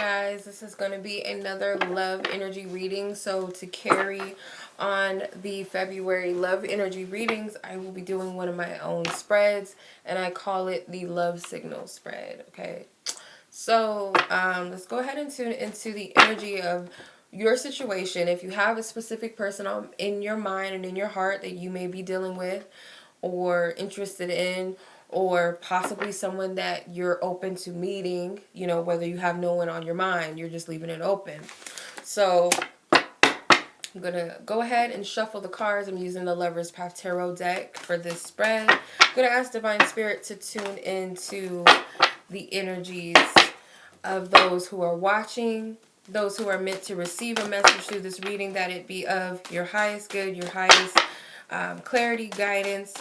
guys, this is going to be another love energy reading. So to carry on the February love energy readings, I will be doing one of my own spreads, and I call it the love signal spread. Okay, so let's go ahead and tune into the energy of your situation. If you have a specific person in your mind and in your heart that you may be dealing with or interested in, or possibly someone that you're open to meeting, you know, whether you have no one on your mind, you're just leaving it open. So I'm going to go ahead and shuffle the cards. I'm using the Lover's Path Tarot deck for this spread. I'm going to ask Divine Spirit to tune into the energies of those who are watching, those who are meant to receive a message through this reading, that it be of your highest good, your highest clarity, guidance,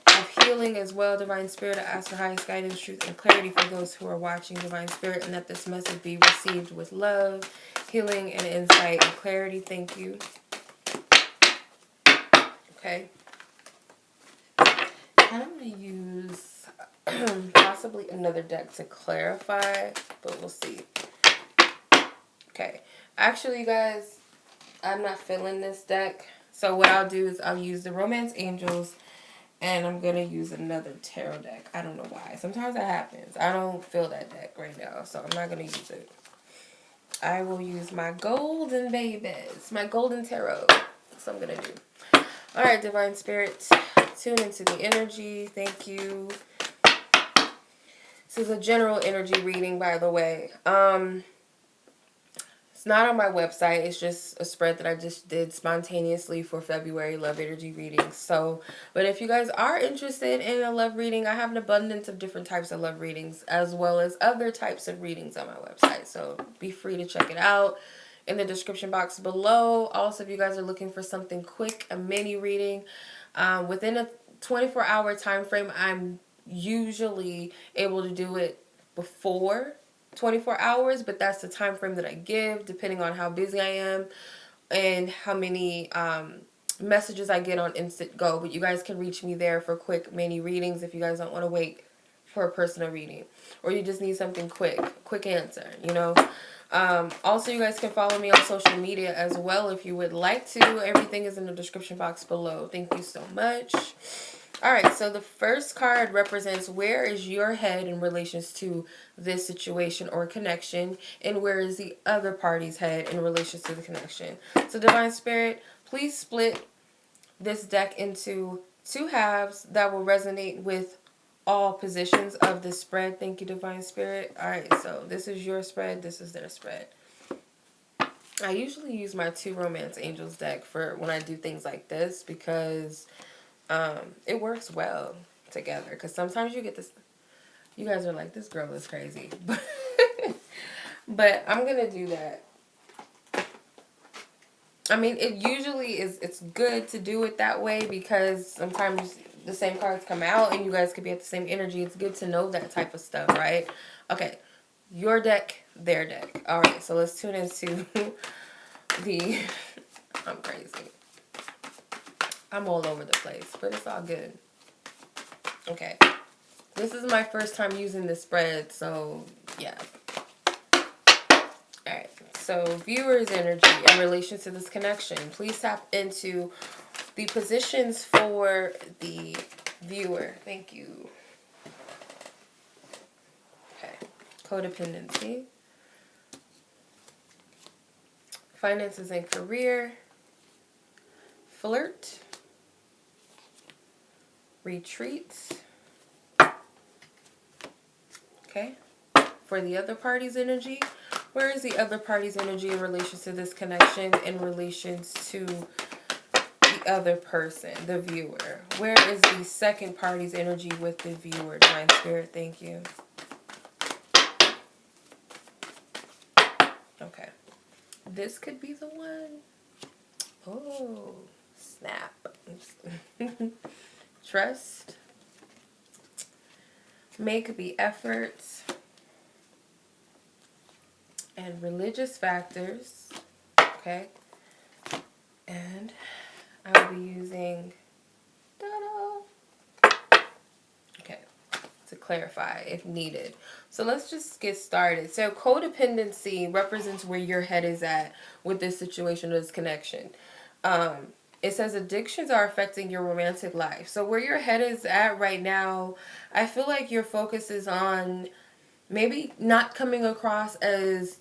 of healing as well. Divine Spirit, I ask for highest guidance, truth, and clarity for those who are watching, Divine Spirit, and that this message be received with love, healing, and insight and clarity. Thank you. Okay. I'm going to use possibly another deck to clarify, but we'll see. Okay. Actually, you guys, I'm not feeling this deck. So what I'll do is I'll use the Romance Angels, and I'm going to use another tarot deck. I don't know why. Sometimes that happens. I don't feel that deck right now, so I'm not going to use it. I will use my golden babies, my golden tarot. That's what I'm going to do. All right, Divine Spirit, tune into the energy. Thank you. This is a general energy reading, by the way. It's not on my website. It's just a spread that I just did spontaneously for February love energy readings. So, but if you guys are interested in a love reading, I have an abundance of different types of love readings as well as other types of readings on my website. So be free to check it out in the description box below. Also, if you guys are looking for something quick, a mini reading, within a 24-hour time frame, I'm usually able to do it before 24 hours, but that's the time frame that I give depending on how busy I am and how many messages I get on Instantgo. But you guys can reach me there for quick mini readings if you guys don't want to wait for a personal reading, or you just need something quick answer, you know. Also, you guys can follow me on social media as well if you would like to. Everything is in the description box below. Thank you so much. All right, so the first card represents where is your head in relations to this situation or connection, and where is the other party's head in relation to the connection. So Divine Spirit, please split this deck into two halves that will resonate with all positions of the spread. Thank you, Divine Spirit. All right, so this is your spread. This is their spread. I usually use my two Romance Angels deck for when I do things like this because it works well together, because sometimes you get this, you guys are like, this girl is crazy, but I'm gonna do that. I mean, it usually is, it's good to do it that way because sometimes the same cards come out and you guys could be at the same energy. It's good to know that type of stuff, right? Okay, your deck, their deck. All right, so let's tune into the, I'm crazy. I'm all over the place, but it's all good. Okay. This is my first time using this spread, so yeah. Alright, so viewers' energy in relation to this connection. Please tap into the positions for the viewer. Thank you. Okay. Codependency. Finances and career. Flirt. Retreats. Okay. For the other party's energy, where is the other party's energy in relation to this connection, in relation to the other person, the viewer? Where is the second party's energy with the viewer? Divine Spirit, thank you. Okay. This could be the one. Oh, snap. Trust. Make the effort. And religious factors. Okay. And I will be using, okay, to clarify if needed. So let's just get started. So codependency represents where your head is at with this situation, this connection. It says addictions are affecting your romantic life. So where your head is at right now, I feel like your focus is on maybe not coming across as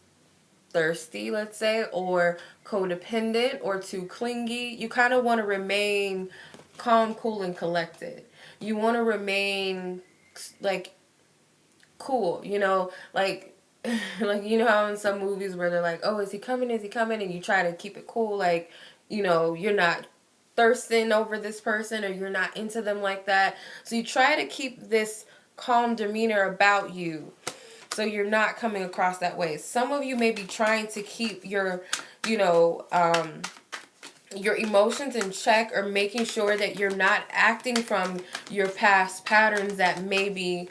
thirsty, let's say, or codependent or too clingy. You kind of want to remain calm, cool, and collected. You want to remain like cool, like like you know how in some movies where they're like, "Oh, is he coming? Is he coming?" and you try to keep it cool, like, you're not thirsting over this person or you're not into them like that. So you try to keep this calm demeanor about you so you're not coming across that way. Some of you may be trying to keep you know, your emotions in check, or making sure that you're not acting from your past patterns that maybe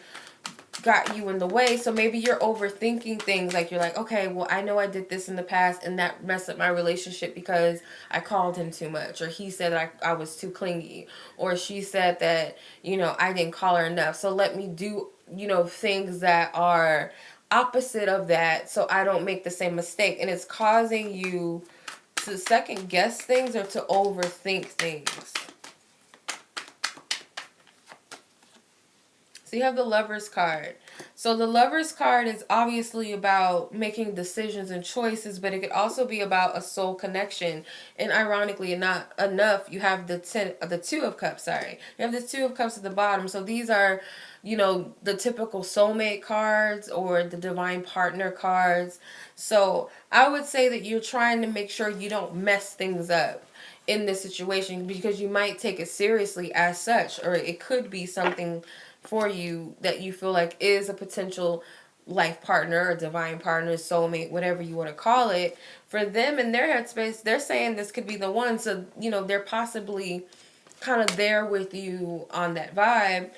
got you in the way. So maybe you're overthinking things, like you're like, okay, well, I know I did this in the past and that messed up my relationship because I called him too much, or he said that I was too clingy, or she said that, I didn't call her enough. So let me do, things that are opposite of that so I don't make the same mistake. And it's causing you to second guess things or to overthink things. So you have the Lover's card. So the Lover's card is obviously about making decisions and choices, but it could also be about a soul connection. And ironically, not enough, you have the Two of Cups. Sorry, you have the Two of Cups at the bottom. So these are, the typical soulmate cards or the divine partner cards. So I would say that you're trying to make sure you don't mess things up in this situation, because you might take it seriously as such, or it could be something for you that you feel like is a potential life partner or divine partner, soulmate, whatever you want to call it. For them in their headspace, they're saying this could be the one. So, they're possibly kind of there with you on that vibe.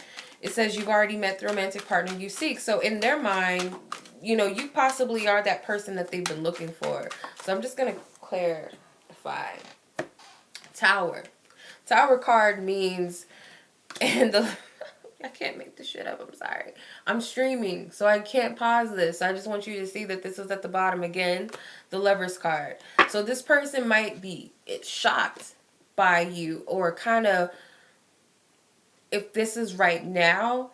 It says you've already met the romantic partner you seek. So in their mind, you possibly are that person that they've been looking for. So I'm just going to clarify. Tower. Tower card means, and I can't make this shit up. I'm sorry. I'm streaming, so I can't pause this. I just want you to see that this is at the bottom again, the Lover's card. So this person might be shocked by you, or kind of, if this is right now,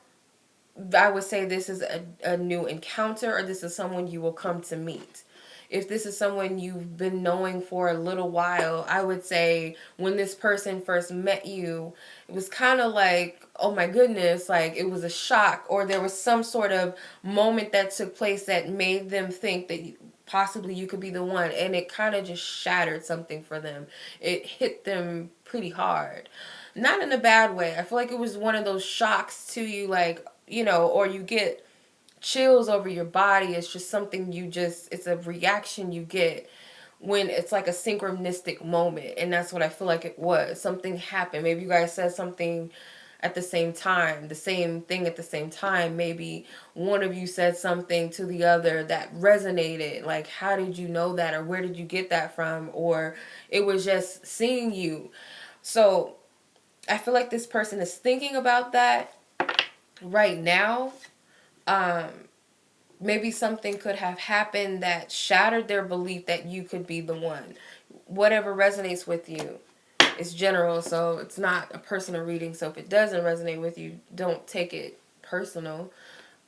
I would say this is a new encounter, or this is someone you will come to meet. If this is someone you've been knowing for a little while, I would say when this person first met you, it was kind of like, oh my goodness, like it was a shock, or there was some sort of moment that took place that made them think that possibly you could be the one, and it kind of just shattered something for them. It hit them pretty hard. Not in a bad way. I feel like it was one of those shocks to you, like, or you get chills over your body. It's just something it's a reaction you get when it's like a synchronistic moment. And that's what I feel like it was. Something happened. Maybe you guys said something at the same time, the same thing at the same time. Maybe one of you said something to the other that resonated. Like, how did you know that? Or where did you get that from? Or it was just seeing you. So I feel like this person is thinking about that right now. Maybe something could have happened that shattered their belief that you could be the one. Whatever resonates with you. It's general, so it's not a personal reading. So if it doesn't resonate with you, don't take it personal.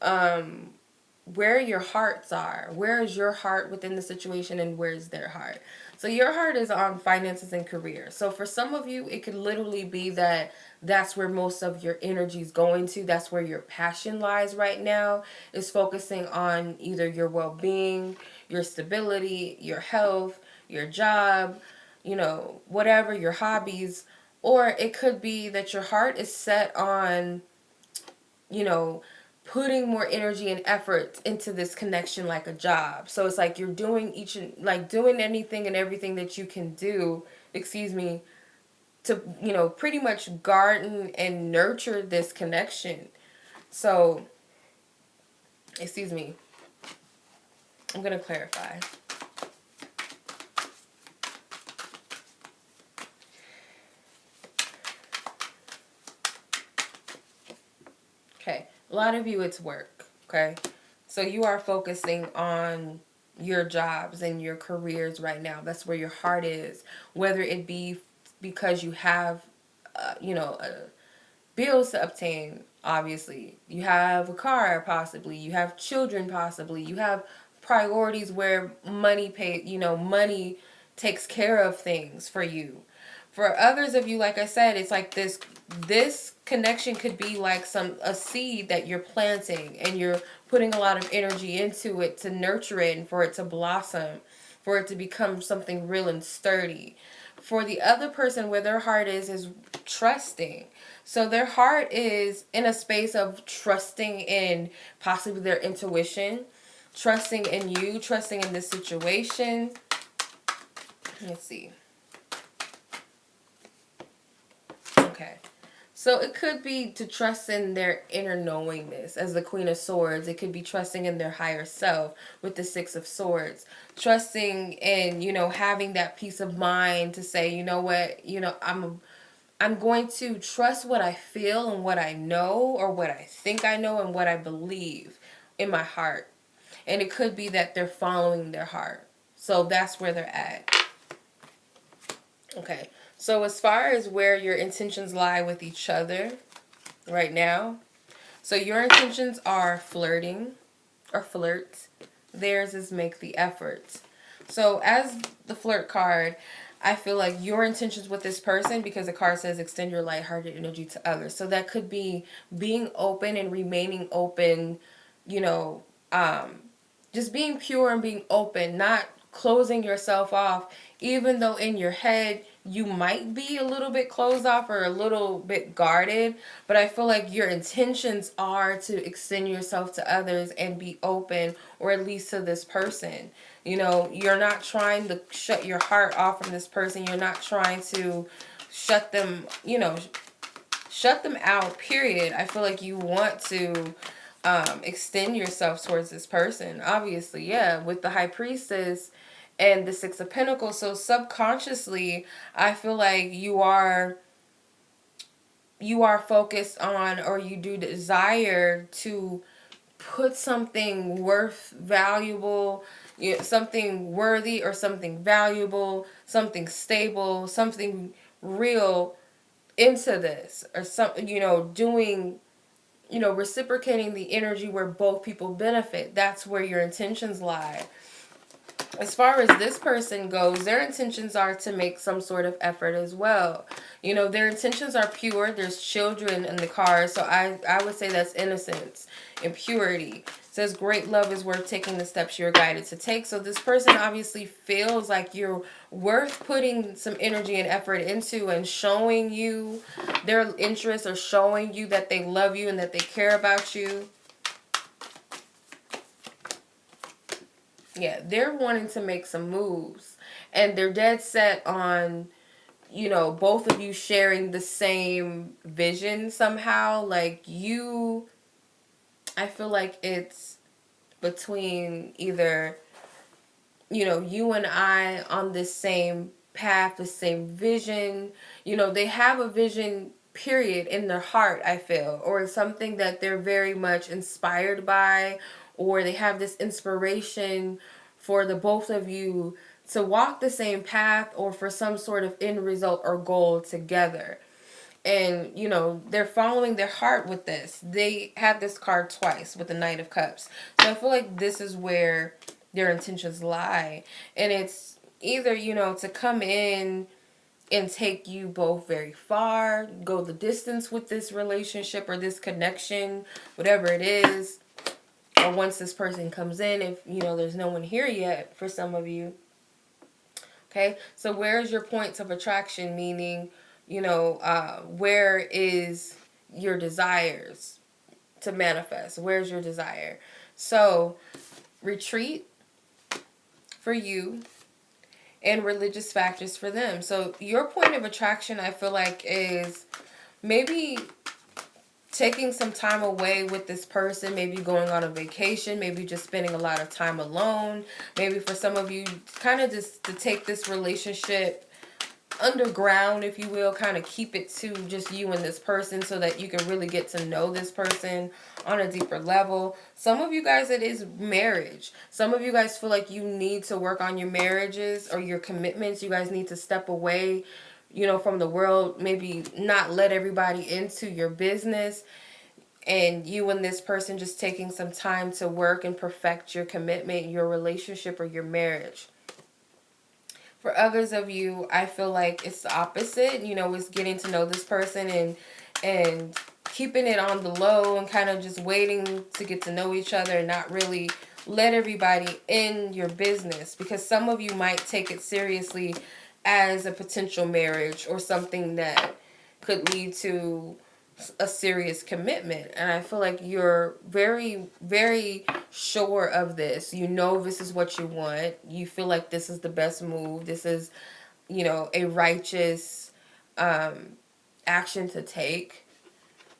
Where your hearts are. Where is your heart within the situation, and where is their heart? So your heart is on finances and career. So for some of you, it could literally be that that's where most of your energy is going to. That's where your passion lies right now, is focusing on either your well-being, your stability, your health, your job, whatever, your hobbies. Or it could be that your heart is set on, putting more energy and effort into this connection like a job. So it's like you're doing doing anything and everything that you can do, to, pretty much garden and nurture this connection. So, I'm going to clarify. Okay. A lot of you, it's work, okay? So you are focusing on your jobs and your careers right now. That's where your heart is. Whether it be because you have, bills to obtain, obviously. You have a car, possibly. You have children, possibly. You have priorities where money takes care of things for you. For others of you, like I said, it's like this connection could be like a seed that you're planting, and you're putting a lot of energy into it to nurture it and for it to blossom, for it to become something real and sturdy. For the other person, where their heart is trusting. So their heart is in a space of trusting in possibly their intuition, trusting in you, trusting in this situation. Let's see. Okay. So it could be to trust in their inner knowingness as the Queen of Swords. It could be trusting in their higher self with the Six of Swords. Trusting in, having that peace of mind to say, you know what, I'm going to trust what I feel and what I know, or what I think I know and what I believe in my heart. And it could be that they're following their heart. So that's where they're at. Okay. So as far as where your intentions lie with each other right now, so your intentions are flirting or flirt. Theirs is make the effort. So as the flirt card, I feel like your intentions with this person, because the card says extend your lighthearted energy to others. So that could be being open and remaining open, you know, just being pure and being open, not closing yourself off, even though in your head you might be a little bit closed off or a little bit guarded. But I feel like your intentions are to extend yourself to others and be open, or at least to this person. You're not trying to shut your heart off from this person. You're not trying to shut them, shut them out, period. I feel like you want to extend yourself towards this person. Obviously, yeah, with the High Priestess and the Six of Pentacles. So subconsciously, I feel like you are focused on, or you do desire to put something valuable, something worthy, or something valuable, something stable, something real into this, or doing, reciprocating the energy where both people benefit. That's where your intentions lie. As far as this person goes, their intentions are to make some sort of effort as well. Their intentions are pure. There's children in the card, so I would say that's innocence and purity. It says great love is worth taking the steps you're guided to take. So this person obviously feels like you're worth putting some energy and effort into, and showing you their interest, or showing you that they love you and that they care about you. Yeah, they're wanting to make some moves, and they're dead set on, both of you sharing the same vision somehow. Like I feel like it's between either, you and I on this same path, the same vision. They have a vision, period, in their heart, I feel, or something that they're very much inspired by, or they have this inspiration for the both of you to walk the same path, or for some sort of end result or goal together. And they're following their heart with this. They had this card twice with the Knight of Cups. So I feel like this is where their intentions lie. And it's either, to come in and take you both very far, go the distance with this relationship or this connection, whatever it is. Or once this person comes in, if, there's no one here yet for some of you. Okay, so where's your points of attraction? Meaning, where is your desires to manifest? Where's your desire? So, retreat for you, and religious factors for them. So your point of attraction, I feel like, is maybe taking some time away with this person, maybe going on a vacation, maybe just spending a lot of time alone. Maybe for some of you, kind of just to take this relationship underground, if you will, kind of keep it to just you and this person so that you can really get to know this person on a deeper level. Some of you guys, it is marriage. Some of you guys feel like you need to work on your marriages or your commitments. You guys need to step away, from the world, maybe not let everybody into your business, and you and this person just taking some time to work and perfect your commitment, your relationship, or your marriage. For others of you, I feel like it's the opposite. It's getting to know this person and keeping it on the low and kind of just waiting to get to know each other and not really let everybody in your business, because some of you might take it seriously as a potential marriage or something that could lead to a serious commitment. And I feel like you're very, very sure of this. This is what you want. You feel like this is the best move. This is, a righteous action to take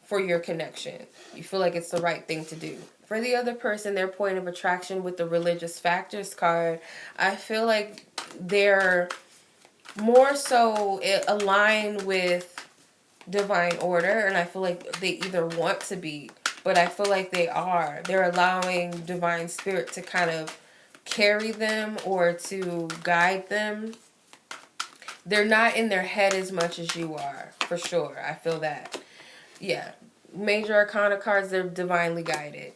for your connection. You feel like it's the right thing to do. For the other person, their point of attraction with the religious factors card, I feel like they're more so aligned with divine order, and I feel like they either want to be, but I feel like they're allowing divine spirit to kind of carry them or to guide them. They're not in their head as much as you are, for sure. I feel that. Yeah. Major arcana cards, they're divinely guided.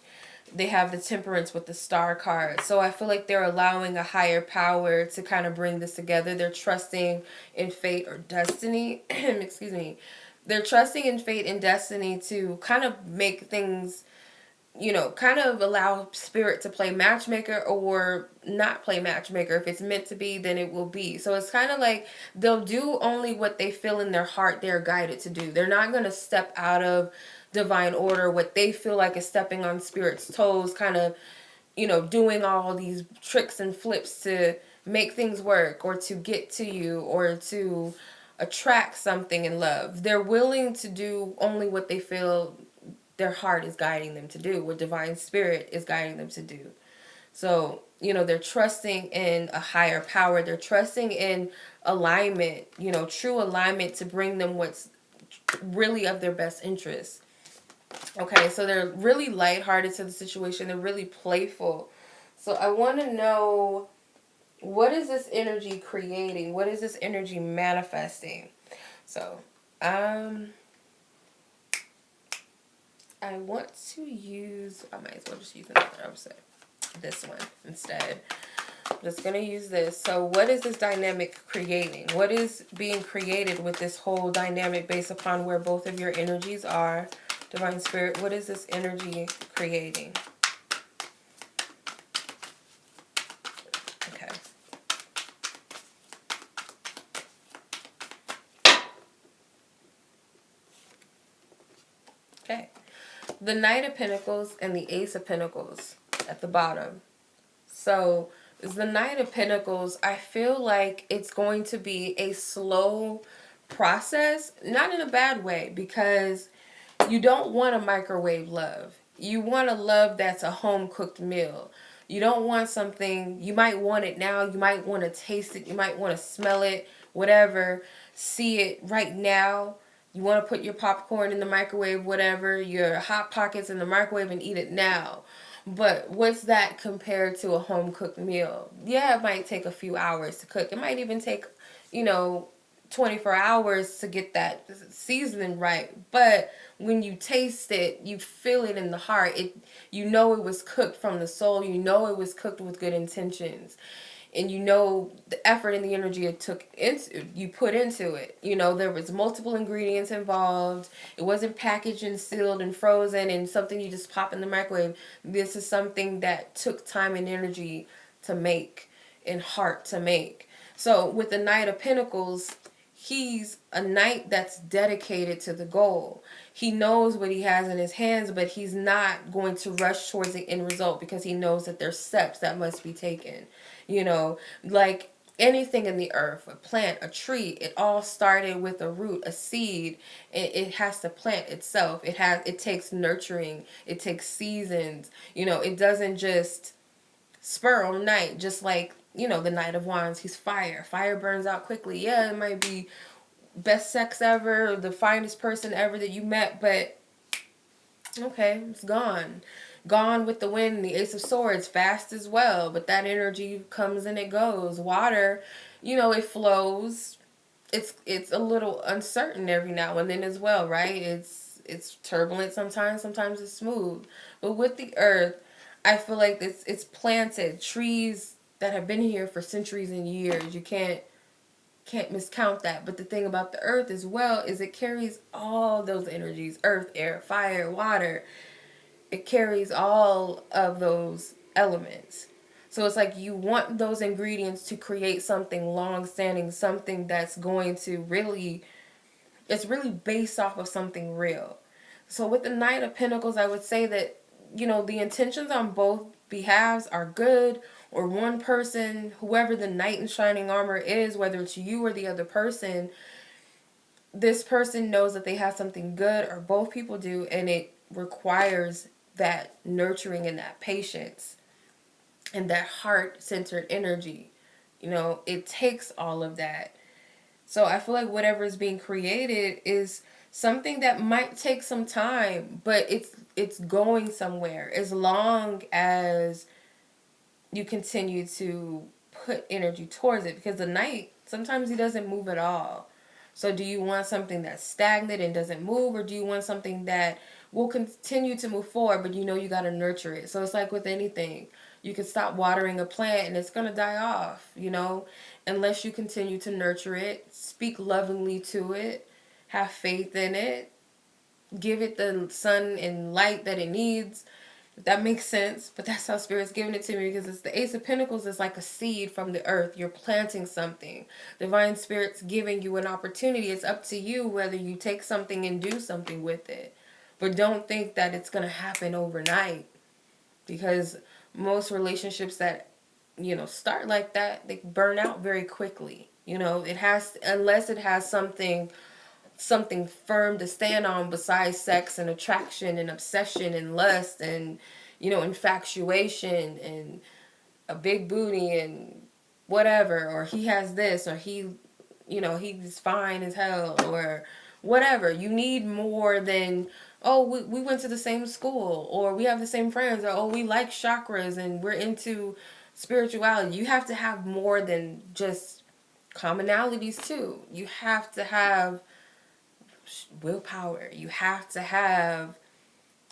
They have the temperance with the star card. So I feel like they're allowing a higher power to kind of bring this together. They're trusting in fate or destiny. Excuse me. They're trusting in fate and destiny to kind of make things, kind of allow spirit to play matchmaker or not play matchmaker. If it's meant to be, then it will be. So it's kind of like they'll do only what they feel in their heart they're guided to do. They're not going to step out of divine order, what they feel like is stepping on spirit's toes, kind of, doing all these tricks and flips to make things work or to get to you or to attract something in love. They're willing to do only what they feel their heart is guiding them to do, what divine spirit is guiding them to do. So, they're trusting in a higher power. They're trusting in alignment, true alignment to bring them what's really of their best interest. Okay, so they're really lighthearted to the situation. They're really playful. So I want to know, what is this energy creating? What is this energy manifesting? So, I want to use, I might as well just use another, I would say this one instead. I'm just going to use this. So what is this dynamic creating? What is being created with this whole dynamic based upon where both of your energies are? Divine Spirit, what is this energy creating? Okay. Okay. The Knight of Pentacles and the Ace of Pentacles at the bottom. So, is the Knight of Pentacles, I feel like it's going to be a slow process, not in a bad way, because you don't want a microwave love. You want a love that's a home-cooked meal. You don't want something, you might want it now, you might want to taste it, you might want to smell it, whatever, see it right now. You want to put your popcorn in the microwave, whatever, your Hot Pockets in the microwave and eat it now. But what's that compared to a home-cooked meal? Yeah, it might take a few hours to cook. It might even take, 24 hours to get that seasoning right. But when you taste it, you feel it in the heart. It was cooked from the soul. It was cooked with good intentions. And the effort and the energy you put into it. There was multiple ingredients involved. It wasn't packaged and sealed and frozen and something you just pop in the microwave. This is something that took time and energy to make and heart to make. So with the Knight of Pentacles, he's a knight that's dedicated to the goal. He knows what he has in his hands, but he's not going to rush towards the end result because he knows that there's steps that must be taken. Like anything in the earth, a plant, a tree, it all started with a root, a seed. It has to plant itself. It takes nurturing. It takes seasons. It doesn't just spur on night, just like the Knight of Wands, he's fire. Fire burns out quickly. Yeah, it might be best sex ever, the finest person ever that you met, but okay, it's gone. Gone with the wind. The Ace of Swords, fast as well, but that energy comes and it goes. Water, it flows. It's a little uncertain every now and then as well, right? It's turbulent sometimes it's smooth. But with the earth, I feel like it's planted. Trees that have been here for centuries and years. You can't miscount that. But the thing about the earth as well is it carries all those energies: earth, air, fire, water. It carries all of those elements. So it's like you want those ingredients to create something long standing, something that's going to really, it's really based off of something real. So with the Knight of Pentacles, I would say that, the intentions on both behalves are good, or one person, whoever the knight in shining armor is, whether it's you or the other person, this person knows that they have something good, or both people do, and it requires that nurturing and that patience and that heart-centered energy. It takes all of that. So I feel like whatever is being created is something that might take some time, but it's going somewhere as long as you continue to put energy towards it, because the knight, sometimes he doesn't move at all. So do you want something that's stagnant and doesn't move, or do you want something that will continue to move forward, but you got to nurture it? So it's like with anything. You can stop watering a plant and it's going to die off, unless you continue to nurture it, speak lovingly to it, have faith in it, give it the sun and light that it needs. If that makes sense, but that's how Spirit's giving it to me, because it's the Ace of Pentacles is like a seed from the earth. You're planting something. Divine Spirit's giving you an opportunity. It's up to you whether you take something and do something with it. But don't think that it's going to happen overnight, because most relationships that, start like that, they burn out very quickly. It has, unless it has something firm to stand on besides sex and attraction and obsession and lust and infatuation and a big booty and whatever, or he has this, or he's fine as hell, or whatever. You need more than, oh, we went to the same school, or we have the same friends, or oh, we like chakras and we're into spirituality. You have to have more than just commonalities too. You have to have willpower. You have to have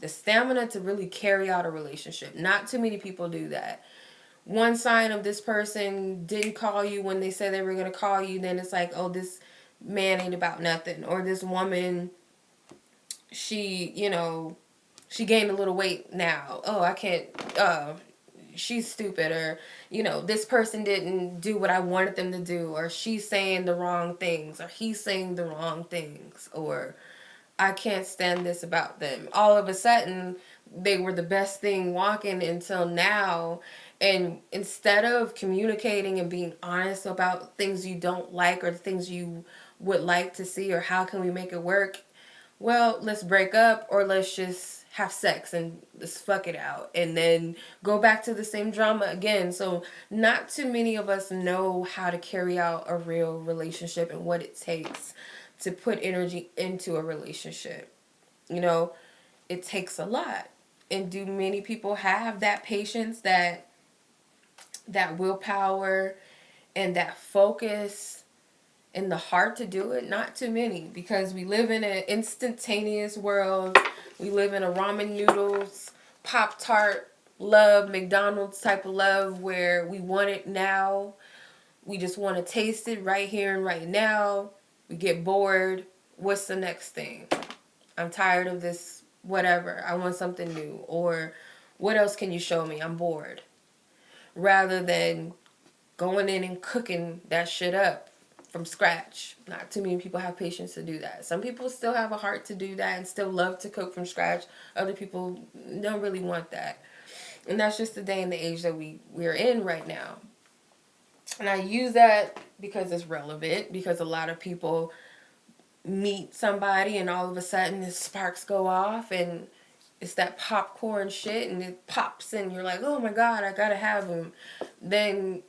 the stamina to really carry out a relationship. Not too many people do that. One sign of this person didn't call you when they said they were going to call you, then it's like, oh, this man ain't about nothing. Or this woman, she gained a little weight now. Oh, I can't, she's stupid. Or, this person didn't do what I wanted them to do. Or she's saying the wrong things. Or he's saying the wrong things. Or I can't stand this about them. All of a sudden, they were the best thing walking until now. And instead of communicating and being honest about things you don't like or things you would like to see, or how can we make it work, well, let's break up, or let's just have sex and let's fuck it out and then go back to the same drama again. So not too many of us know how to carry out a real relationship and what it takes to put energy into a relationship. It takes a lot. And do many people have that patience, that willpower, and that focus in the heart to do it? Not too many, because we live in an instantaneous world. We live in a ramen noodles, Pop-Tart love, McDonald's type of love, where we want it now. We just want to taste it right here and right now. We get bored. What's the next thing? I'm tired of this, whatever. I want something new. Or what else can you show me? I'm bored. Rather than going in and cooking that shit up from scratch. Not too many people have patience to do that. Some people still have a heart to do that and still love to cook from scratch. Other people don't really want that. And that's just the day and the age that we're in right now. And I use that because it's relevant, because a lot of people meet somebody and all of a sudden the sparks go off and it's that popcorn shit and it pops and you're like, oh my God, I gotta have him. Then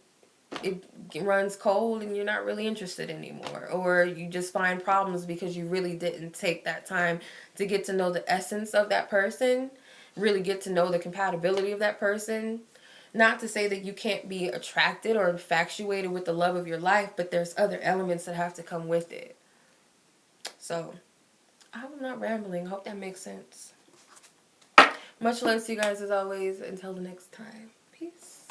it runs cold and you're not really interested anymore, or you just find problems because you really didn't take that time to get to know the essence of that person, really get to know the compatibility of that person. Not to say that you can't be attracted or infatuated with the love of your life, but there's other elements that have to come with it. So I'm not rambling. Hope that makes sense. Much love to you guys as always. Until the next time. Peace.